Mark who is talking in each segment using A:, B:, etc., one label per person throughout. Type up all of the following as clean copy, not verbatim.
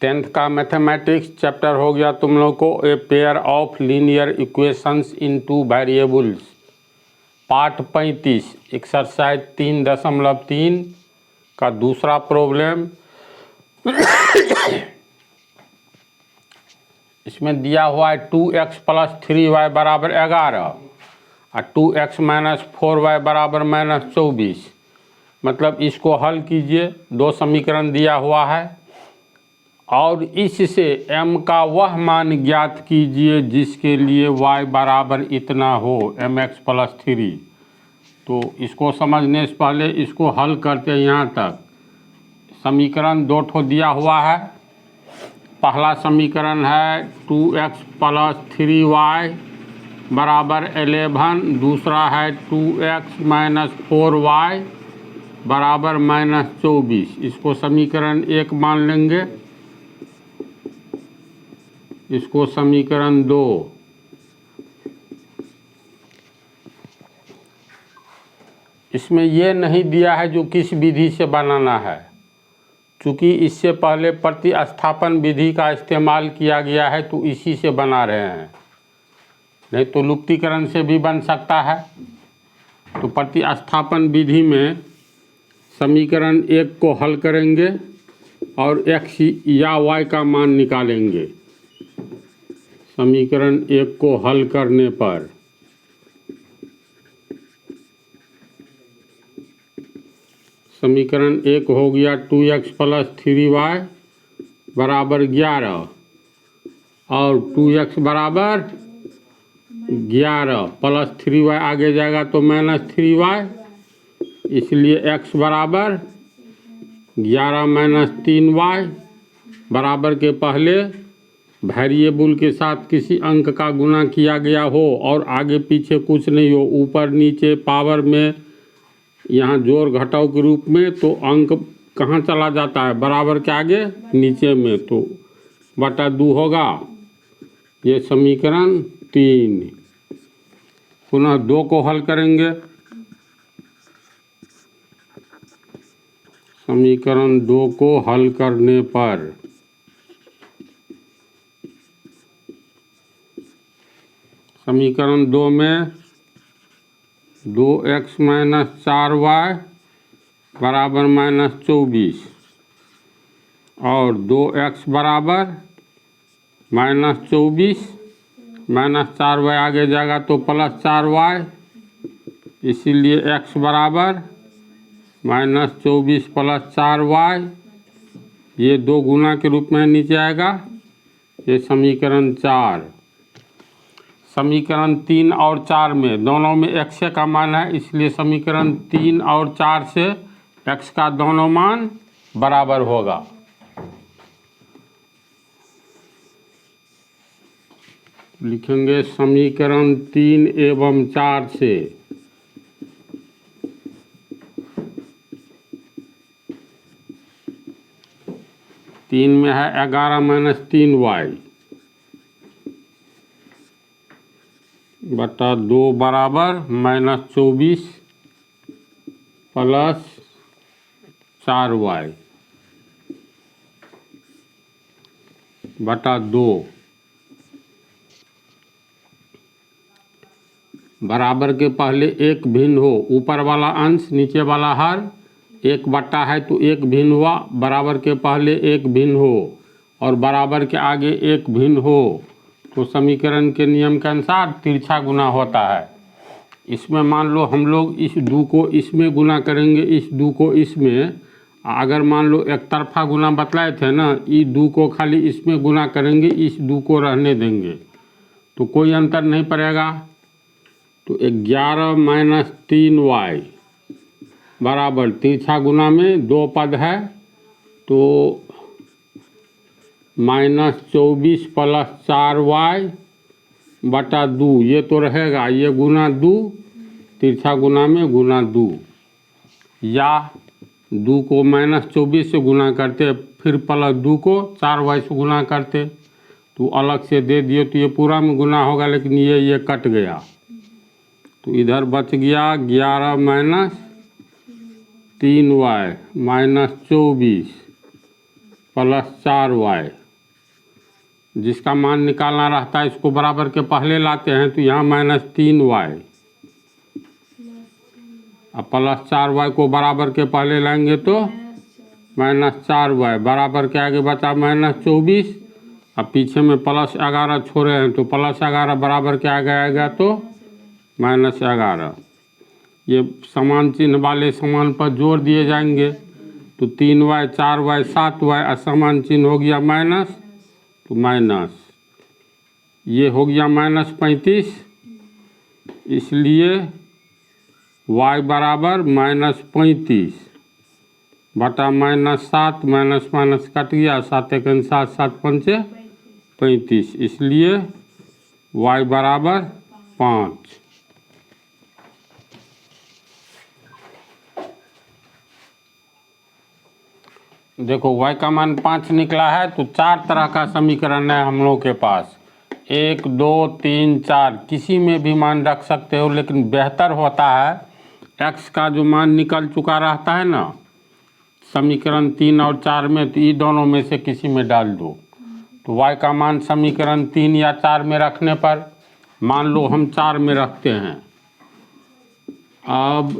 A: 10th का mathematics chapter हो गया तुम लोग को a pair of linear equations in two variables. Part 35 exercise 3.3 का दूसरा प्रॉब्लम। इसमें दिया हुआ है 2x + 3y बराबर 11 और 2x - 4y बराबर -24। मतलब इसको हल कीजिए। दो समीकरण दिया हुआ है और इससे m का वह मान ज्ञात कीजिए जिसके लिए y बराबर इतना हो, mx + 3। तो इसको समझने से पहले इसको हल करते हैं। यहाँ तक समीकरण दो ठो दिया हुआ है। पहला समीकरण है 2x + 3y बराबर 11। दूसरा है 2x - 4y बराबर -24। इसको समीकरण 1 मान लेंगे, इसको समीकरण 2। इसमें ये नहीं दिया है जो किस विधि से बनाना है, क्योंकि इससे पहले प्रतिस्थापन विधि का इस्तेमाल किया गया है तो इसी से बना रहे हैं। नहीं तो लुप्तीकरण से भी बन सकता है। तो प्रतिस्थापन विधि में समीकरण 1 को हल करेंगे और x या y का मान निकालेंगे। समीकरण 1 को हल करने पर समीकरण 1 हो गया 2x + 3y बराबर 11 और 2x बराबर 11 + 3y आगे जाएगा तो -3y, इसलिए x बराबर 11 - 3y बराबर के पहले वेरिएबल के साथ किसी अंक का गुना किया गया हो और आगे पीछे कुछ नहीं हो, ऊपर नीचे पावर में यहाँ जोड़ घटाव के रूप में, तो अंक कहाँ चला जाता है? बराबर के आगे नीचे में, तो बटा 2 होगा। ये समीकरण 3। पुनः 2 को हल करेंगे। समीकरण 2 को हल करने पर समीकरण 2 में 2x - 4y बराबर -24 और 2x बराबर -24 -4y आगे जाएगा तो +4y, इसीलिए x बराबर -24 + 4y। ये 2 गुना के रूप में नीचे आएगा। ये समीकरण 4। समीकरण 3 और 4 में दोनों में x का मान है, इसलिए समीकरण 3 और 4 से x का दोनों मान बराबर होगा। लिखेंगे समीकरण 3 एवं 4 से तीन में है 11 - 3y बटा 2 बराबर -24 + 4y बटा 2 बराबर के पहले एक भिन्न हो, ऊपर वाला अंश नीचे वाला हर, 1 बटा है तो 1 भिन्न हुआ, बराबर के पहले एक भिन्न हो और बराबर के आगे एक भिन्न हो तो समीकरण के नियम के अनुसार तिरछा गुना होता है। इसमें मान लो हम लोग इस 2 को इसमें गुना करेंगे, इस 2 को इसमें। अगर मान लो एक तरफा गुना बतलाए थे ना, इस 2 को खाली इसमें गुना करेंगे, इस 2 को रहने देंगे तो कोई अंतर नहीं पड़ेगा। तो 11 - 3y बराबर तिरछा गुना में 2 पद है तो -24 + 4y बटा 2। ये तो रहेगा, ये गुना 2, तिरछा गुना में गुना 2, या 2 को -24 से गुना करते फिर +2 को 4y से गुना करते, तो अलग से दे दिए तो ये पूरा में गुना होगा, लेकिन ये कट गया तो इधर बच गया 11 - 3y -24 +4y, जिसका मान निकालना रहता है इसको बराबर के पहले लाते हैं तो यहाँ -3y, अब +4y को बराबर के पहले लाएंगे तो -4y, बराबर के आगे बचा -24, अब पीछे में +11 छोड़े हैं तो +11 बराबर के आगे आएगा तो -11। ये समान चिन्ह वाले समान पर जोड़ दिए जाएंगे तो 3y 4y 7y, असमान चिन्ह हो गया माइनस तो माइनस, ये हो गया -35, इसलिए y बराबर -35 बटा -7, माइनस माइनस कट गया, 7 1 7, 7 5 35, इसलिए y बराबर 5। देखो y का मान 5 निकला है तो 4 तरह का समीकरण है हम लोग के पास, 1 2 3 4, किसी में भी मान रख सकते हो, लेकिन बेहतर होता है x का जो मान निकल चुका रहता है ना समीकरण 3 और 4 में, तो ये दोनों में से किसी में डाल दो। तो y का मान समीकरण 3 या 4 में रखने पर, मान लो हम 4 में रखते हैं, अब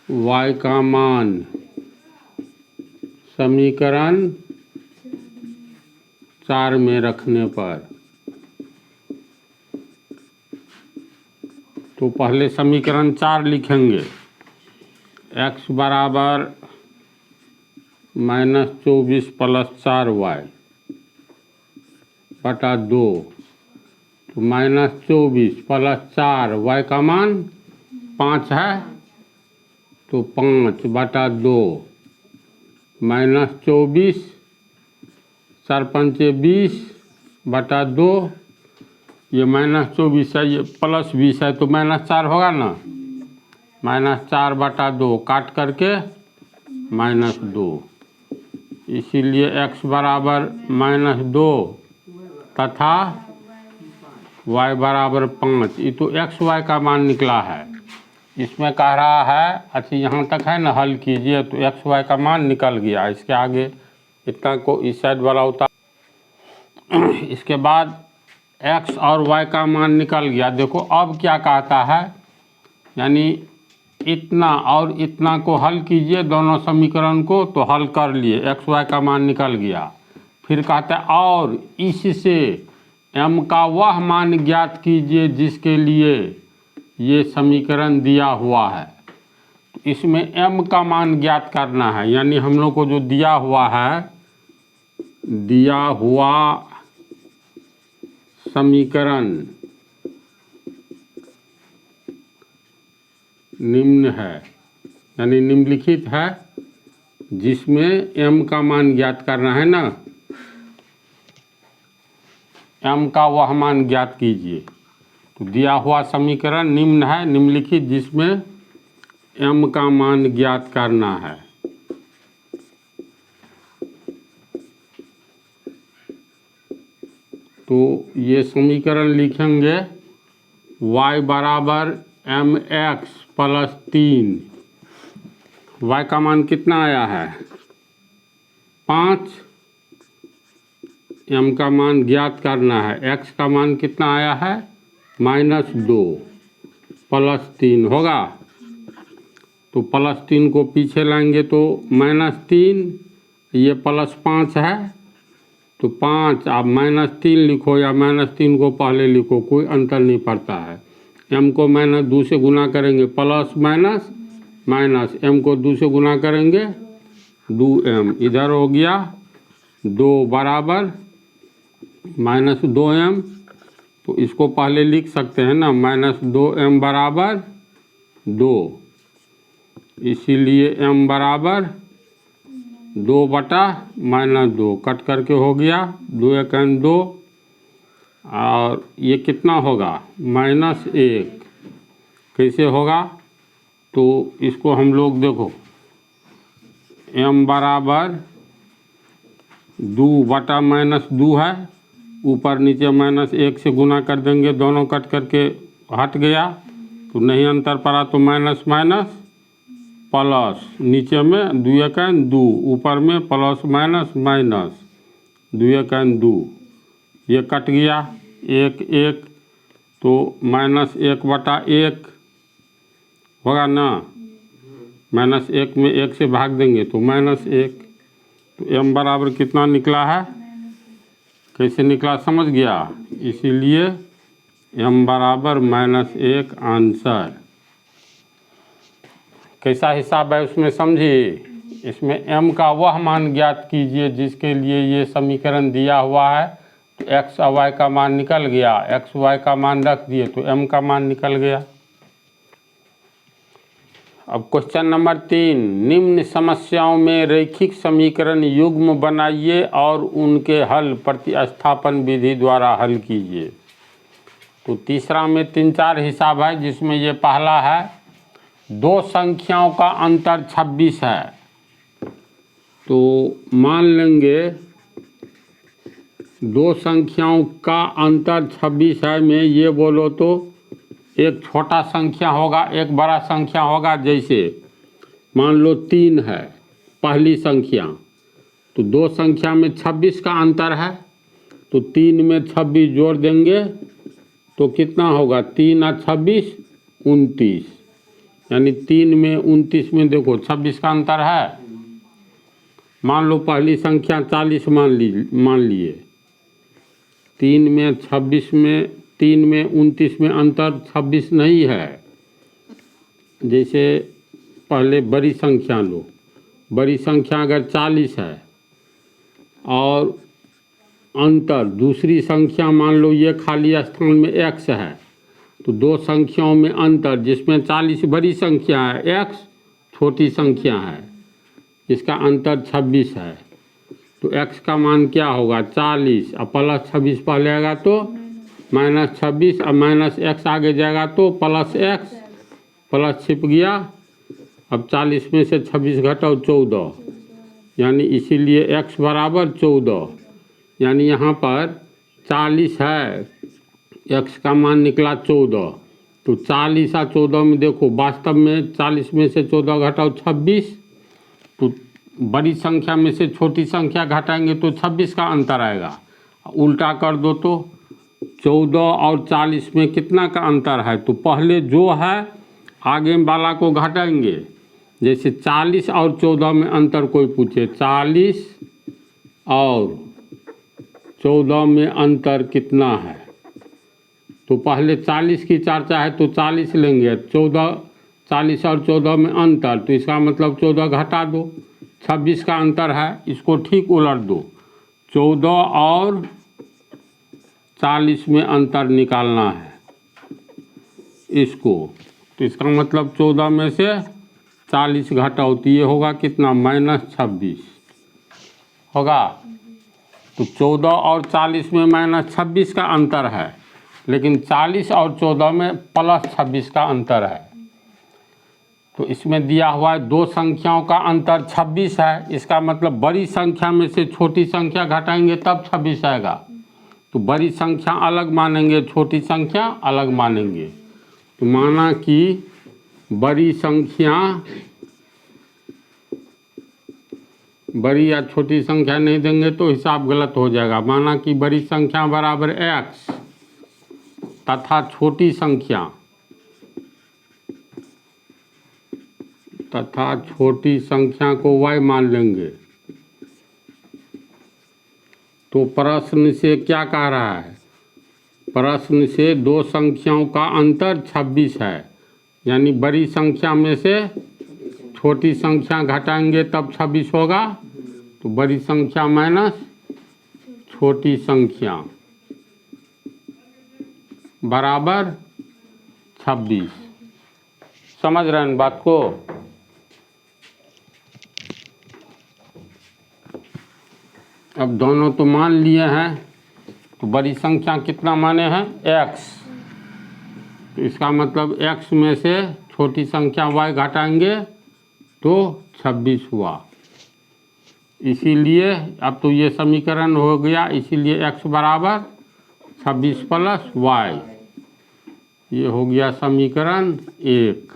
A: y का मान समीकरण 4 में रखने पर, तो पहले समीकरण 4 लिखेंगे, x बराबर -24 + 4y बटा 2, तो -24 + 4, y का मान 5 है तो 5 बटा 2, -24 4 5 20 बटा 2, ये -24 है, ये +20 है तो -4 होगा ना, -4 बटा 2 काट करके -2, इसीलिए x बराबर -2 तथा y बराबर 5। ये तो x y का मान निकला है, इसमें कह रहा है, अच्छा यहाँ तक है ना, हल कीजिए तो x y का मान निकल गया, इसके आगे इतना को इस साइड वाला उतार। इसके बाद x और y का मान निकल गया। देखो अब क्या कहता है, यानी इतना और इतना को हल कीजिए दोनों समीकरण को, तो हल कर लिए, x y का मान निकल गया। फिर कहता है और इससे m का वह मान ज्ञात कीजिए जिसके लिए ये समीकरण दिया हुआ है। तो इसमें m का मान ज्ञात करना है, यानी हम लोग को जो दिया हुआ है, दिया हुआ समीकरण निम्न है, यानी निम्नलिखित है, जिसमें m का मान ज्ञात करना है ना, m का वह मान ज्ञात कीजिए। तो दिया हुआ समीकरण निम्न है, निम्नलिखित जिसमें m का मान ज्ञात करना है। तो ये समीकरण लिखेंगे, y बराबर mx + 3, y का मान कितना आया है 5, m का मान ज्ञात करना है, x का मान कितना आया है -2 + 3 होगा। तो +3 को पीछे लाएंगे तो -3, ये +5 है तो 5, आप -3 लिखो या -3 को पहले लिखो, कोई अंतर नहीं पड़ता है। m को -2 से गुना करेंगे प्लस माइनस माइनस, m को 2 से गुना करेंगे 2m, इधर हो गया 2 बराबर -2m, तो इसको पहले लिख सकते हैं ना, -2m बराबर 2, इसीलिए m बराबर 2 बटा -2, कट करके हो गया 2 1 2, और ये कितना होगा -1, कैसे होगा, तो इसको हम लोग देखो, m बराबर 2 बटा -2 है, ऊपर नीचे -1 से गुना कर देंगे, दोनों कट करके हट गया तो नहीं अंतर पड़ा, तो माइनस माइनस प्लस, नीचे में 2 एकन 2, ऊपर में प्लस माइनस माइनस 2 एकन 2, ये कट गया 1 1, तो -1/1 होगा ना। -1 में 1 से भाग देंगे तो -1, तो m बराबर कितना निकला है, कैसे निकला समझ गया। इसीलिए m बराबर -1 आंसर। कैसा हिसाब है उसमें समझिए। इसमें m का वह मान ज्ञात कीजिए जिसके लिए ये समीकरण दिया हुआ है, तो x और y का मान निकल गया, x y का मान रख दिए तो m का मान निकल गया। अब क्वेश्चन नंबर 3, निम्न समस्याओं में रैखिक समीकरण युग्म बनाइए और उनके हल प्रतिस्थापन विधि द्वारा हल कीजिए। तो तीसरा में 3-4 हिसाब है, जिसमें ये पहला है, दो संख्याओं का अंतर 26 है। तो मान लेंगे दो संख्याओं का अंतर 26 है में ये बोलो तो एक छोटा संख्या होगा एक बड़ा संख्या होगा। जैसे मान लो 3 है पहली संख्या, तो दो संख्या में 26 का अंतर है, तो 3 में 26 जोड़ देंगे तो कितना होगा, 3 और 26 29, यानी 3 में 29 में देखो 26 का अंतर है। मान लो पहली संख्या 40 मान लिए, 3 में 26 में 3 में 29 में अंतर 26 नहीं है। जैसे पहले बड़ी संख्या लो, बड़ी संख्या अगर 40 है और अंतर दूसरी संख्या मान लो ये खाली स्थान में x है, तो दो संख्याओं में अंतर जिसमें 40 बड़ी संख्या है, x छोटी संख्या है, इसका अंतर 26 है, तो x का मान क्या होगा 40 और प्लस 26 पहले आएगा तो -26 और -x आगे जाएगा तो +x, प्लस छिप गया। अब 40 में से 26 घटाओ 14, यानी इसीलिए x बराबर 14, यानी यहाँ पर 40 है, x का मान निकला 14, तो 40 और 14 में देखो वास्तव में 40 में से 14 घटाओ 26, तो बड़ी संख्या में से छोटी संख्या घटाएंगे तो 26 का अंतर आएगा। उल्टा कर दो तो 14 और 40 में कितना का अंतर है, तो पहले जो है आगे वाला को घटाएंगे। जैसे 40 और 14 में अंतर कोई पूछे, 40 और 14 में अंतर कितना है, तो पहले 40 की चर्चा है तो 40 लेंगे, 40 और 14 में अंतर, तो इसका मतलब 14 घटा दो, 26 का अंतर है, इसको ठीक उलट दो, 14 और 40 में अंतर निकालना है इसको, तो इसका मतलब 14 में से 40 घटाओ तो ये होगा कितना -26 होगा। तो 14 और 40 में -26 का अंतर है, लेकिन 40 और 14 में +26 का अंतर है। तो इसमें दिया हुआ है दो संख्याओं का अंतर 26 है, इसका मतलब बड़ी संख्या में से छोटी संख्या घटाएंगे तब 26 आएगा, तो बड़ी संख्या अलग मानेंगे छोटी संख्या अलग मानेंगे। तो माना कि बड़ी संख्या, बड़ी या छोटी संख्या नहीं देंगे तो हिसाब गलत हो जाएगा। माना कि बड़ी संख्या बराबर x तथा छोटी संख्या को y मान लेंगे। तो प्रश्न से क्या कह रहा है, प्रश्न से दो संख्याओं का अंतर 26 है, यानी बड़ी संख्या में से छोटी संख्या घटाएंगे तब 26 होगा, तो बड़ी संख्या माइनस छोटी संख्या बराबर 26। समझ रहे हैं बात को। अब दोनों तो मान लिए हैं, तो बड़ी संख्या कितना माने हैं x, तो इसका मतलब x में से छोटी संख्या y घटाएंगे तो 26 हुआ। इसीलिए अब तो ये समीकरण हो गया, इसीलिए x बराबर 26 + y, ये हो गया समीकरण 1।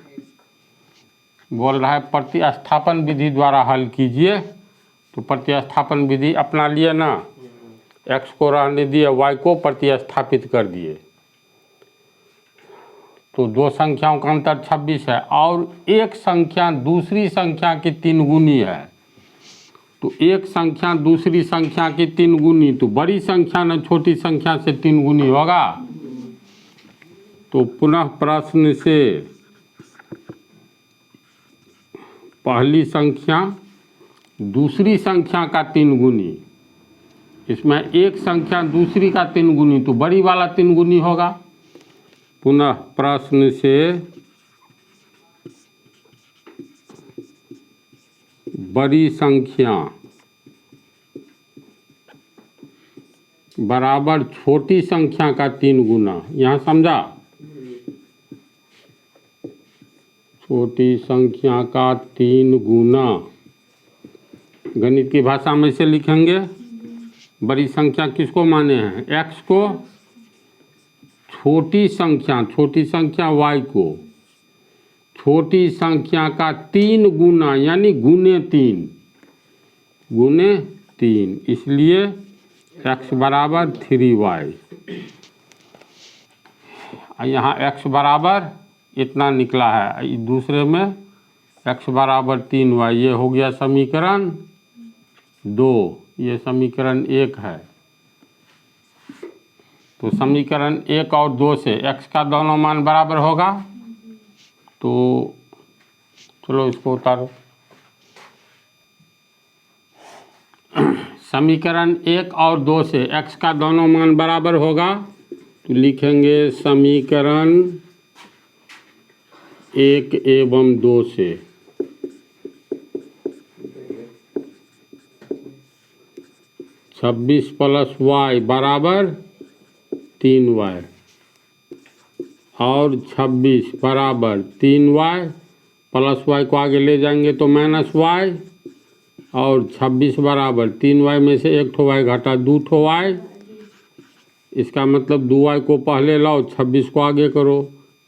A: बोल रहा है प्रतिस्थापन विधि द्वारा हल कीजिए। तो प्रतिस्थापन विधि अपना लिए ना, x को रहने दिए, y को प्रतिस्थापित कर दिए, तो दो संख्याओं का अंतर 26 है और एक संख्या दूसरी संख्या की 3 गुनी है। तो एक संख्या दूसरी संख्या की 3 गुनी, तो बड़ी संख्या न छोटी संख्या से 3 गुनी होगा। तो पुनः प्रश्न से पहली संख्या दूसरी संख्या का 3 गुनी, इसमें एक संख्या दूसरी का 3 गुनी, तो बड़ी वाला 3 गुनी होगा। पुनः प्रश्न से बड़ी संख्या बराबर छोटी संख्या का 3 गुना। यहाँ समझा? छोटी संख्या का 3 गुना गणित की भाषा में से लिखेंगे। बड़ी संख्या किसको माने हैं? x को। छोटी संख्या y को। छोटी संख्या का 3 गुना यानी गुने 3, इसलिए x बराबर 3y। यहाँ x बराबर इतना निकला है, दूसरे में x बराबर 3y। ये हो गया समीकरण 2, ये समीकरण 1 है। तो समीकरण 1 और 2 से x का दोनों मान बराबर होगा। तो चलो इसको उतारो। समीकरण 1 और 2 से x का दोनों मान बराबर होगा, तो लिखेंगे समीकरण 1 एवं 2 से छब्बीस प्लस y बराबर 3y और 26 बराबर 3y, प्लस y को आगे ले जाएंगे तो माइनस y, और 26 बराबर 3y में से 1 ठो y घटा 2 ठो y। इसका मतलब 2y को पहले लाओ, 26 को आगे करो।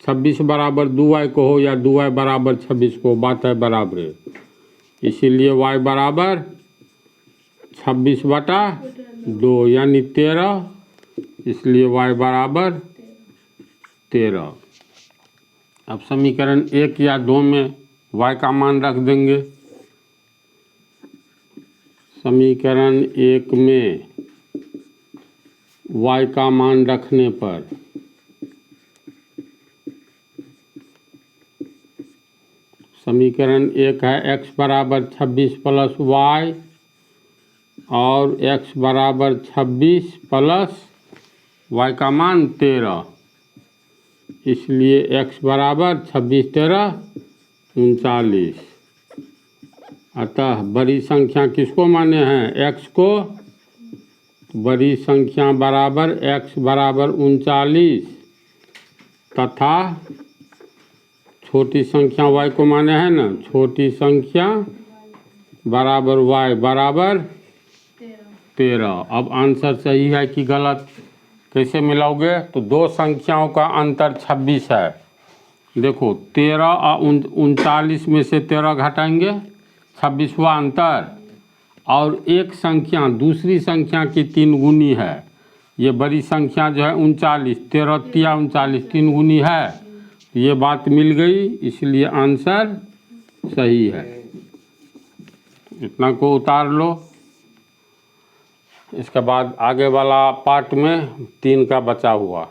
A: 26 बराबर 2y को हो या 2y बराबर 26 को, बात है बराबर है। इसीलिए y बराबर 26 बटा 2 यानी 13, इसलिए y बराबर 13। अब समीकरण 1 या 2 में y का मान रख देंगे। समीकरण 1 में y का मान रखने पर समीकरण 1 है x बराबर 26 प्लस y और x बराबर 26 प्लस y का मान 13, इसलिए x बराबर 26 13 39। अतः बड़ी संख्या किसको माने हैं? x को। बड़ी संख्या बराबर x बराबर 39 तथा छोटी संख्या y को माने हैं ना, छोटी संख्या बराबर y बराबर 13। अब आंसर सही है कि गलत, कैसे मिलाओगे? तो दो संख्याओं का अंतर 26 है। देखो 13 और 39 में से 13 घटाएंगे, 26वां अंतर, और एक संख्या दूसरी संख्या की 3 गुनी है। ये बड़ी संख्या जो है 39, 13 तिया 39 3 गुनी है। ये बात मिल गई, इसलिए आंसर सही है। इतना को उतार लो। इसके बाद आगे वाला पार्ट में 3 का बचा हुआ।